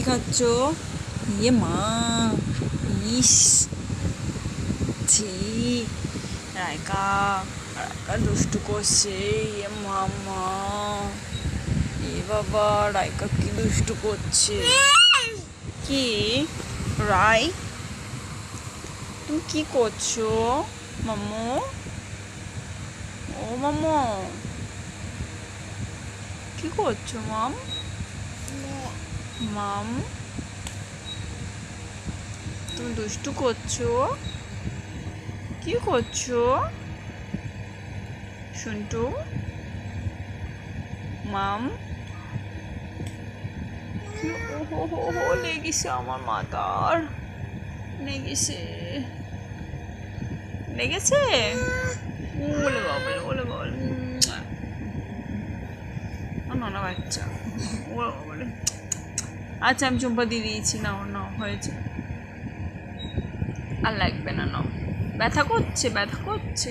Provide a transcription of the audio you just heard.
খাচ্ছ? ইয়ে মা, ইস, ছি, রায়কা রায়কা দুষ্টু করছে। ইয়ে মামা, এ বাবা, রায়কা কি দুষ্টু করছে। কি রাই, তুমি কি করছো মাম্মু? ও মাম্মু, কি করছো মাম? মাম, তুমি দুষ্টু করছো? কি করছো শুন্টু? মাম, ও হো হো, লেগেছে আমার মাথার, লেগেছে, লেগেছে। ওলে বাবা, ওলে বাবা, না বাচ্চা, ওলে বাবা। আচ্ছা, আমি চুম্পা দিয়ে দিয়েছি, নাও নাও, হয়েছে, আর লাগবে না, নাও। ব্যথা করছে, ব্যথা করছে।